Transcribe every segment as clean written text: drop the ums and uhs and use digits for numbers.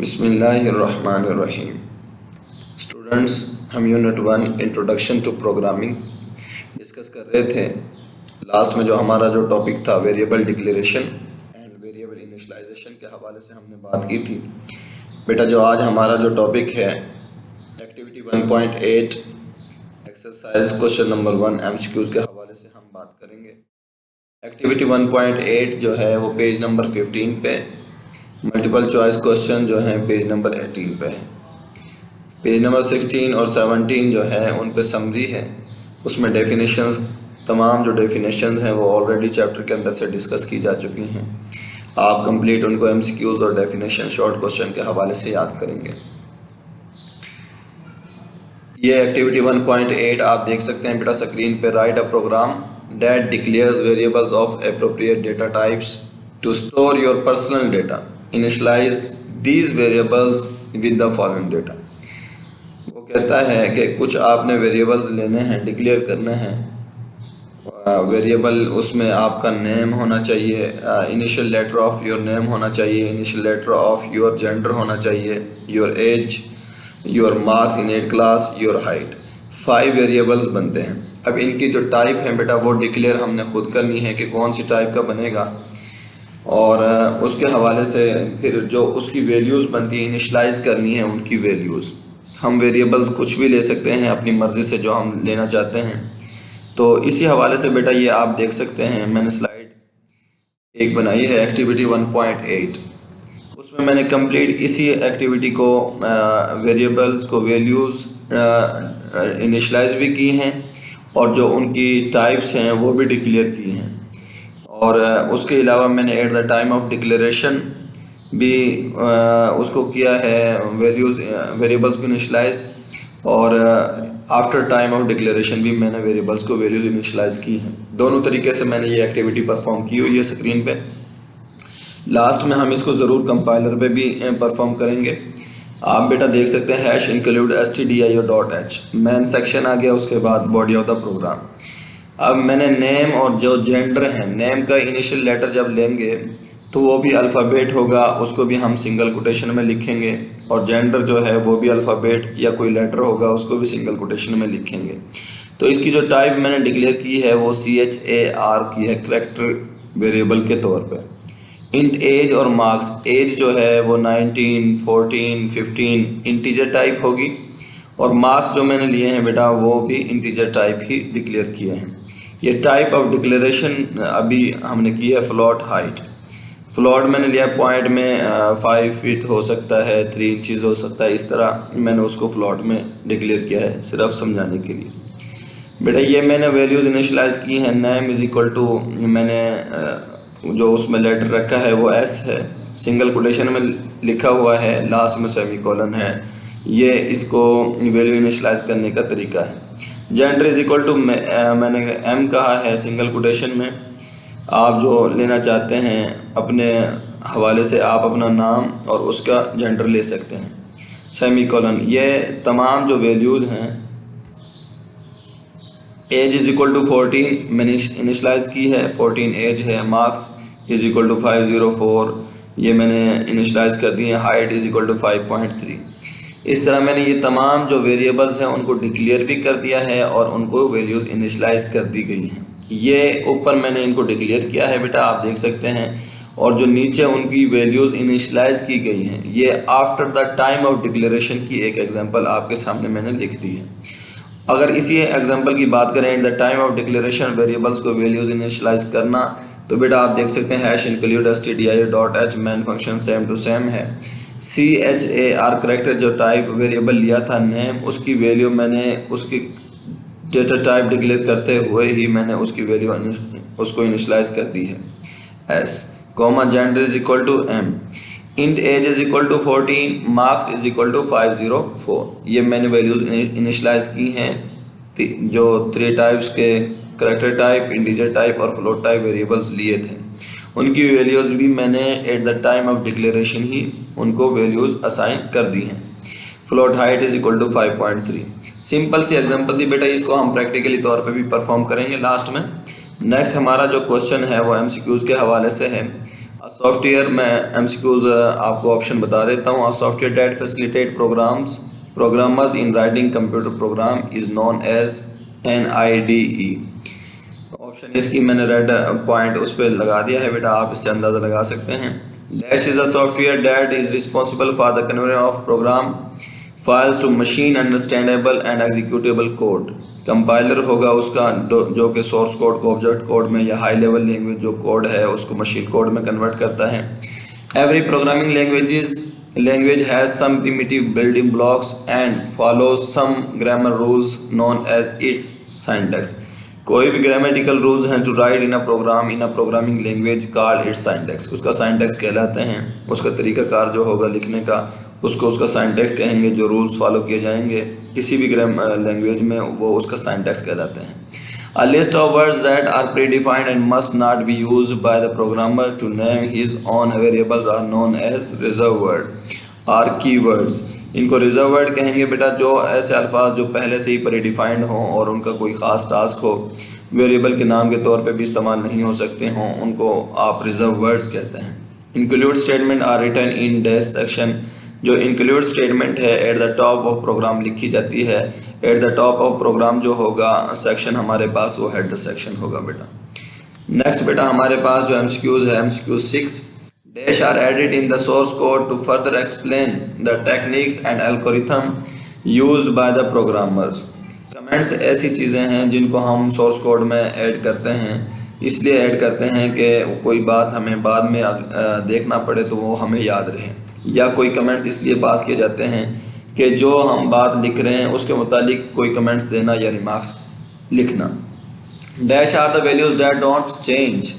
बिस्मिल्लाहिर्रहमानिर्रहीम। स्टूडेंट्स, हम unit 1 introduction to programming discuss कर रहे थे। लास्ट में जो हमारा जो टॉपिक था variable declaration and variable initialisation के हवाले से हमने बात की थी। बेटा जो आज हमारा जो टॉपिक है activity 1.8 exercise question number 1 MCQs के हवाले से हम बात करेंगे। एक्टिविटी 1.8 जो है वो पेज नंबर 15 पे, मल्टीपल चॉइस क्वेश्चन जो है पेज नंबर 18 पे है। पेज नंबर 16 और 17 जो है उन पे समरी है, उसमें डेफिनेशंस, तमाम जो डेफिनेशंस हैं वो ऑलरेडी चैप्टर के अंदर से डिस्कस की जा चुकी हैं। आप कंप्लीट उनको एमसीक्यूज और डेफिनेशन शॉर्ट क्वेश्चन के हवाले से याद करेंगे। ये एक्टिविटी 1.8 आप देख सकते हैं बेटा स्क्रीन पे। Write a program that declares variables of appropriate data types to store your personal data, initialise these variables with the following data. वो कहता है कि कुछ आपने वेरिएबल्स लेने हैं, डिक्लेयर करने हैं। वेरिएबल उसमें आपका नेम होना चाहिए, initial letter of your name होना चाहिए, initial letter of your gender होना चाहिए, your age, your marks in 8 class, your height. 5 variables बनते हैं। अब इनकी जो टाइप है बेटा वो डिक्लेयर हमने खुद करनी है कि कौन सी टाइप का बनेगा, और उसके हवाले से फिर जो उसकी वैल्यूज़ बनती है इनिशलाइज करनी है उनकी वैल्यूज़। हम वेरिएबल्स कुछ भी ले सकते हैं अपनी मर्ज़ी से जो हम लेना चाहते हैं। तो इसी हवाले से बेटा ये आप देख सकते हैं, मैंने स्लाइड एक बनाई है एक्टिविटी 1.8, उसमें मैंने कंप्लीट इसी एक्टिविटी को वेरिएबल्स को वैल्यूज़ इनिशलाइज भी की हैं और जो उनकी टाइप्स हैं वो भी डिक्लेयर की हैं। और उसके अलावा मैंने at the time of declaration भी उसको किया है, वैल्यूज़ वेरिएबल्स को इनिशलाइज, और आफ्टर टाइम ऑफ डिक्लेरेशन भी मैंने वेरिएबल्स को वैल्यूज़ इनिशलाइज की हैं। दोनों तरीके से मैंने ये एक्टिविटी परफॉर्म की हुई है स्क्रीन पे। लास्ट में हम इसको ज़रूर कंपाइलर पे भी परफॉर्म करेंगे। आप बेटा देख सकते हैं hash include stdio.h, main section आ गया, उसके बाद बॉडी ऑफ द प्रोग्राम। अब मैंने नेम और जो जेंडर है, नेम का इनिशियल लेटर जब लेंगे तो वो भी अल्फ़ाबेट होगा, उसको भी हम सिंगल कोटेशन में लिखेंगे, और जेंडर जो है वो भी अल्फ़ाबेट या कोई लेटर होगा उसको भी सिंगल कोटेशन में लिखेंगे। तो इसकी जो टाइप मैंने डिक्लेयर की है वो CHAR की है, करैक्टर वेरिएबल के तौर पे। इंट एज और मार्क्स, एज जो है वो 19, 14, 15 इंटीजर टाइप होगी, और मार्क्स जो मैंने लिए हैं बेटा वो भी इंटीजर टाइप ही डिक्लेयर किए हैं। ये टाइप ऑफ डिक्लेरेशन अभी हमने की है। फ्लोट हाइट, फ्लोट मैंने लिया पॉइंट में 5 फीट हो सकता है, 3 इंचज़ हो सकता है, इस तरह मैंने उसको फ्लोट में डिक्लेयर किया है सिर्फ समझाने के लिए। बेटा ये मैंने वैल्यूज़ इनिशलाइज की हैं। नेम इज़ इक्वल टू, मैंने जो उसमें लेटर रखा है वो S है, सिंगल कोटेशन में लिखा हुआ है, लास्ट में सेमीकोलन है। ये इसको वैल्यू इनिशलाइज करने का तरीका है। जेंडर इज इक्वल टू, मैंने M कहा है सिंगल कोटेशन में। आप जो लेना चाहते हैं अपने हवाले से आप अपना नाम और उसका जेंडर ले सकते हैं, सेमीकोलन। ये तमाम जो वैल्यूज़ हैं, एज इज इक्वल टू 14 मैंने इनिशलाइज की है, 14 एज है। मार्क्स इज इक्वल टू 504, ये मैंने इनिशलाइज कर दी है। Height is equal to 5.3। इस तरह मैंने ये तमाम जो वेरिएबल्स हैं उनको डिक्लेयर भी कर दिया है और उनको वैल्यूज़ इनिशलाइज कर दी गई हैं। ये ऊपर मैंने इनको डिक्लेयर किया है बेटा, आप देख सकते हैं, और जो नीचे उनकी वैल्यूज़ इनिशलाइज की गई हैं ये after the time of declaration की एक एग्जांपल आपके सामने मैंने लिख दी है। अगर इसी एग्जांपल की बात करें, at the time of declaration variables को वैल्यूज़ इनिशलाइज करना, तो बेटा आप देख सकते हैं hash include stdio.h, main function same to same है। CHAR करैक्टर जो टाइप वेरिएबल लिया था नेम, उसकी वैल्यू मैंने उसकी डेटा टाइप डिक्लेयर करते हुए ही मैंने उसकी वैल्यू उसको इनिशलाइज कर दी है S, comma gender is equal to M, int age is equal to 14, marks is equal to 504। ये मैंने वैल्यूज इनिशलाइज की हैं जो 3 टाइप्स के करैक्टर टाइप, इंटीजर टाइप और फ्लोट टाइप वेरिएबल्स लिए थे। उनकी वैल्यूज़ भी मैंने at the time of declaration ही उनको वैल्यूज़ असाइन कर दी हैं। Float height is equal to 5.3। Simple सी एग्जांपल थी बेटा, इसको हम प्रैक्टिकली तौर पे भी परफॉर्म करेंगे लास्ट में। नेक्स्ट हमारा जो क्वेश्चन है वो MCQs के हवाले से है। सॉफ्टवेयर मैं MCQs आपको ऑप्शन बता देता हूँ। Software that facilitate programmers in writing computer program is known as NIDE। Option इसकी मैंने रेड पॉइंट उस पर लगा दिया है बेटा, आप इससे अंदाज़ा लगा सकते हैं। Dash is a software that is responsible for the conversion of program files to machine understandable and executable code. Compiler होगा उसका जो कि सोर्स कोड को ऑब्जेक्ट कोड में या हाई लेवल लैंग्वेज जो कोड है उसको मशीन कोड में कन्वर्ट करता है। Every programming language has some primitive building blocks and follows some grammar rules known as its syntax. कोई भी ग्रामेटिकल रूल्स हैं to write in a programming language called its syntax, उसका syntax कहलाते हैं। उसका तरीकाकार जो होगा लिखने का उसको उसका सिंटैक्स कहेंगे। जो रूल्स फॉलो किए जाएंगे किसी भी लैंग्वेज में वो उसका सिंटैक्स कहलाते हैं। A list of words that are predefined and must not be used by the programmer to name his own variables are known as reserved word or keywords। इनको रिजर्व वर्ड कहेंगे बेटा, जो ऐसे अल्फाज जो पहले से ही प्रीडिफाइंड हों और उनका कोई ख़ास टास्क हो, वेरिएबल के नाम के तौर पे भी इस्तेमाल नहीं हो सकते हों, उनको आप रिजर्व वर्ड्स कहते हैं। Include statement are written in dash section. जो इंक्लूड स्टेटमेंट है at the top of program लिखी जाती है। At the top of program जो होगा सेक्शन हमारे पास वो हेडर सेक्शन होगा बेटा। नेक्स्ट बेटा हमारे पास जो MCQs है MCQ 6 dash are added in the source code to further explain the techniques and algorithm used by the programmers. Comments ऐसी चीज़ें हैं जिनको हम सोर्स कोड में ऐड करते हैं, इसलिए ऐड करते हैं कि कोई बात हमें बाद में देखना पड़े तो वो हमें याद रहे, या कोई कमेंट्स इसलिए पास किए जाते हैं कि जो हम बात लिख रहे हैं उसके मुतालिक कोई कमेंट्स देना या रिमार्क्स लिखना। Dash are the values that don't change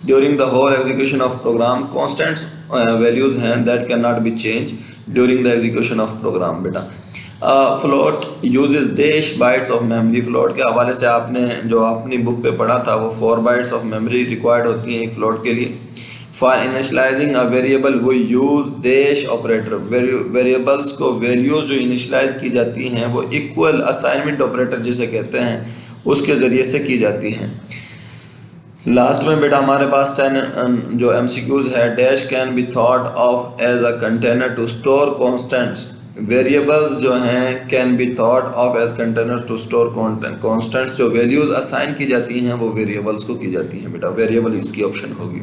during the whole execution of program. Constants values हैं that can not be change during the execution of program बेटा। Float uses dash bytes of memory. फ्लोट के हवाले से आपने जो अपनी book पे पढ़ा था वो 4 बाइट्स ऑफ मेमोरी रिक्वायर्ड होती हैं एक फ्लोट के लिए। फॉर इनिशलाइजिंग अ वेरिएबल वो यूज डैश ऑपरेटर। वेरिएबल्स को वैल्यूज जो इनिशलाइज की जाती हैं वो इक्वल असाइनमेंट ऑपरेटर जिसे कहते हैं उसके ज़रिए से की जाती हैं। लास्ट में बेटा हमारे पास 10 जो MCQs है। Dash can be thought of as a container to store constants. Variables जो हैं can be thought of as container to store constants. जो वैल्यूज असाइन की जाती हैं वो वेरिएबल्स को की जाती हैं बेटा। वेरिएबल इसकी ऑप्शन होगी।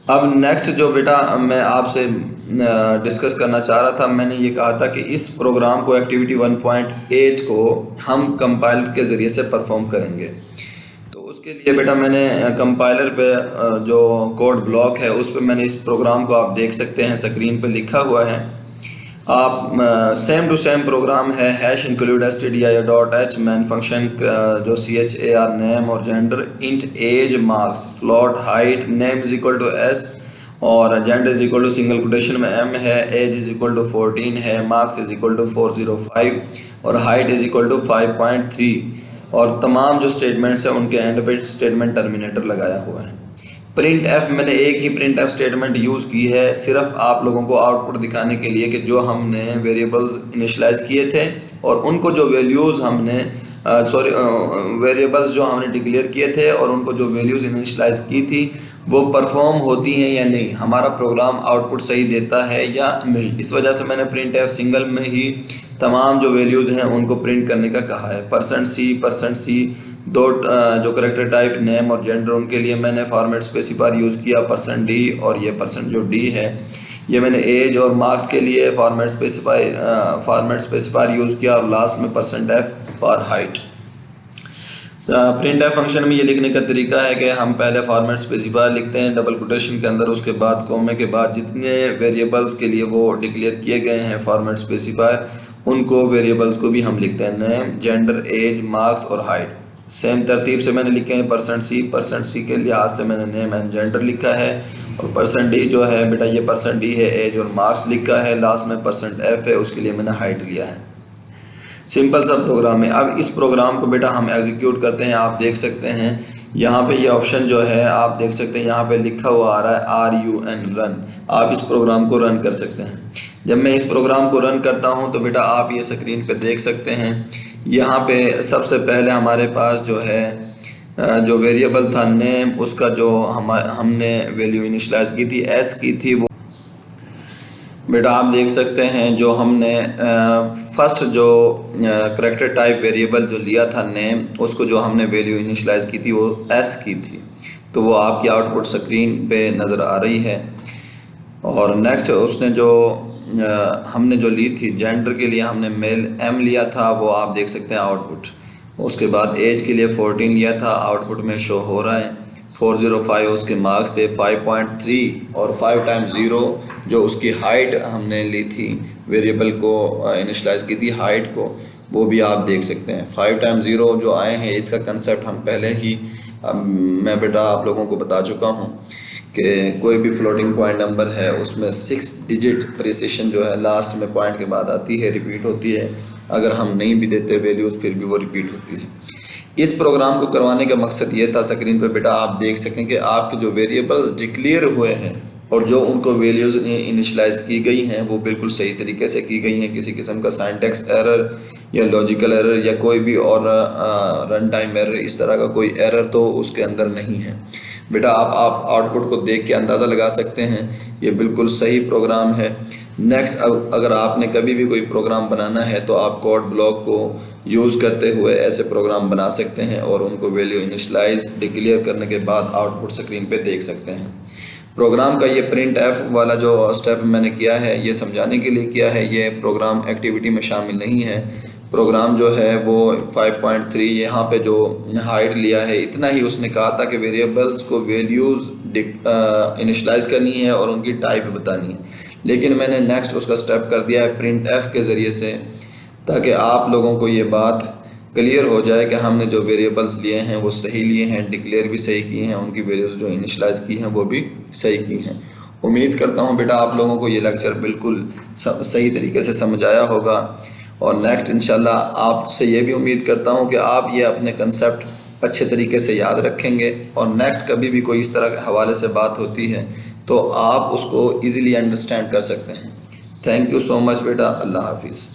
अब नेक्स्ट जो बेटा मैं आपसे डिस्कस करना चाह रहा था, मैंने ये कहा था कि इस प्रोग्राम को एक्टिविटी 1.8 को हम कंपाइलर के ज़रिए से परफॉर्म करेंगे। तो उसके लिए बेटा मैंने कंपाइलर पे जो कोड ब्लॉक है उस पर मैंने इस प्रोग्राम को आप देख सकते हैं स्क्रीन पे लिखा हुआ है। आप सेम टू सेम प्रोग्राम है। Hash include stdio.h main function जो CHAR नेम और gender, int age marks, float height, name is equal to S और gender is equal to single quotation में M है, एज इज इक्वल टू 14 है, marks is equal to 405 और height is equal to 5.3 और तमाम जो statements हैं उनके एंड पे स्टेटमेंट टर्मिनेटर लगाया हुआ है। प्रिंट एफ मैंने एक ही प्रिंट एफ स्टेटमेंट यूज़ की है सिर्फ आप लोगों को आउटपुट दिखाने के लिए कि जो हमने वेरिएबल्स इनिशलाइज किए थे और उनको जो वैल्यूज़ हमने वेरिएबल्स जो हमने डिक्लेयर किए थे और उनको जो वैल्यूज़ इनिशलाइज की थी वो परफॉर्म होती हैं या नहीं, हमारा प्रोग्राम आउटपुट सही देता है या नहीं। इस वजह से मैंने प्रिंट एफ सिंगल में ही तमाम जो वैल्यूज़ हैं उनको प्रिंट करने का कहा है। %C दो जो करेक्टर टाइप नेम और जेंडर उनके लिए मैंने फॉर्मेट स्पेसिफायर यूज़ किया %D और ये % जो D है ये मैंने एज और मार्क्स के लिए फॉर्मेट स्पेसिफायर यूज़ किया और लास्ट में %F for height. Print F function में ये लिखने का तरीका है कि हम पहले फॉर्मेट स्पेसिफायर लिखते हैं डबल कोटेशन के अंदर, उसके बाद कोमे के बाद जितने वेरिएबल्स के लिए वो डिक्लेयर किए गए हैं फॉर्मेट स्पेसिफायर उनको वेरिएबल्स को भी हम लिखते हैं नेम, जेंडर, एज, मार्क्स और हाइट। सेम तरतीब से मैंने लिखे हैं %C के लिहाज से मैंने नेम एंड जेंडर लिखा है और %D जो है बेटा ये %D है, एज और मार्क्स लिखा है, लास्ट में %F है उसके लिए मैंने हाइट लिया है। सिंपल सा प्रोग्राम है। अब इस प्रोग्राम को बेटा हम एग्जीक्यूट करते हैं। आप देख सकते हैं यहाँ पे ये ऑप्शन जो है आप देख सकते हैं यहाँ पे लिखा हुआ आ रहा है RUN रन। आप इस प्रोग्राम को रन कर सकते हैं। जब मैं इस प्रोग्राम को रन करता हूँ तो बेटा आप ये स्क्रीन पे देख सकते हैं यहाँ पे सबसे पहले हमारे पास जो है जो वेरिएबल था नेम, उसका जो हमने वैल्यू इनिशलाइज की थी एस की थी, वो बेटा आप देख सकते हैं जो हमने फर्स्ट जो करेक्टर टाइप वेरिएबल जो लिया था नेम, उसको जो हमने वैल्यू इनिशलाइज की थी वो एस की थी, तो वो आपकी आउटपुट स्क्रीन पे नज़र आ रही है। और नेक्स्ट उसने जो हमने जो ली थी जेंडर के लिए हमने मेल एम लिया था, वो आप देख सकते हैं आउटपुट। उसके बाद एज के लिए 14 लिया था, आउटपुट में शो हो रहा है 405 उसके मार्क्स थे, 5.3 और 5 टाइम्स 0 जो उसकी हाइट हमने ली थी, वेरिएबल को इनिशलाइज की थी हाइट को, वो भी आप देख सकते हैं। 5 टाइम्स 0 जो आए हैं इसका कंसेप्ट हम पहले ही मैं बेटा आप लोगों को बता चुका हूँ कि कोई भी फ्लोटिंग पॉइंट नंबर है उसमें 6 डिजिट प्रिसिशन जो है लास्ट में पॉइंट के बाद आती है, रिपीट होती है। अगर हम नहीं भी देते वैल्यूज़ फिर भी वो रिपीट होती है। इस प्रोग्राम को करवाने का मकसद ये था, स्क्रीन पे बेटा आप देख सकें कि आपके जो वेरिएबल्स डिक्लेयर हुए हैं और जो उनको वैल्यूज़ इनिशलाइज की गई हैं वो बिल्कुल सही तरीके से की गई हैं, किसी किस्म का सिंटैक्स एरर या लॉजिकल एरर या कोई भी और रन टाइम एरर इस तरह का कोई एरर तो उसके अंदर नहीं है। बेटा आप आउटपुट को देख के अंदाज़ा लगा सकते हैं ये बिल्कुल सही प्रोग्राम है। नेक्स्ट अगर आपने कभी भी कोई प्रोग्राम बनाना है तो आप कोड ब्लॉक को यूज़ करते हुए ऐसे प्रोग्राम बना सकते हैं और उनको वैल्यू इनिशलाइज डिक्लेयर करने के बाद आउटपुट स्क्रीन पे देख सकते हैं। प्रोग्राम का ये प्रिंट एफ वाला जो स्टेप मैंने किया है ये समझाने के लिए किया है, ये प्रोग्राम एक्टिविटी में शामिल नहीं है। प्रोग्राम जो है वो 5.3 यहाँ पे जो हाइड लिया है इतना ही उसने कहा था कि वेरिएबल्स को वैल्यूज़ इनिशलाइज करनी है और उनकी टाइप बतानी है, लेकिन मैंने नेक्स्ट उसका स्टेप कर दिया है प्रिंट एफ के ज़रिए से, ताकि आप लोगों को ये बात क्लियर हो जाए कि हमने जो वेरिएबल्स लिए हैं वो सही लिए हैं, डिक्लेयर भी सही किए हैं, उनकी वैल्यूज़ जो इनिशलाइज की हैं वो भी सही की हैं। उम्मीद करता हूँ बेटा आप लोगों को ये लेक्चर बिल्कुल सही तरीके से समझ आया होगा और नेक्स्ट इंशाल्लाह आपसे ये भी उम्मीद करता हूँ कि आप ये अपने कंसेप्ट अच्छे तरीके से याद रखेंगे और नेक्स्ट कभी भी कोई इस तरह के हवाले से बात होती है तो आप उसको ईज़िली अंडरस्टैंड कर सकते हैं। थैंक यू सो मच बेटा, अल्लाह हाफिज़।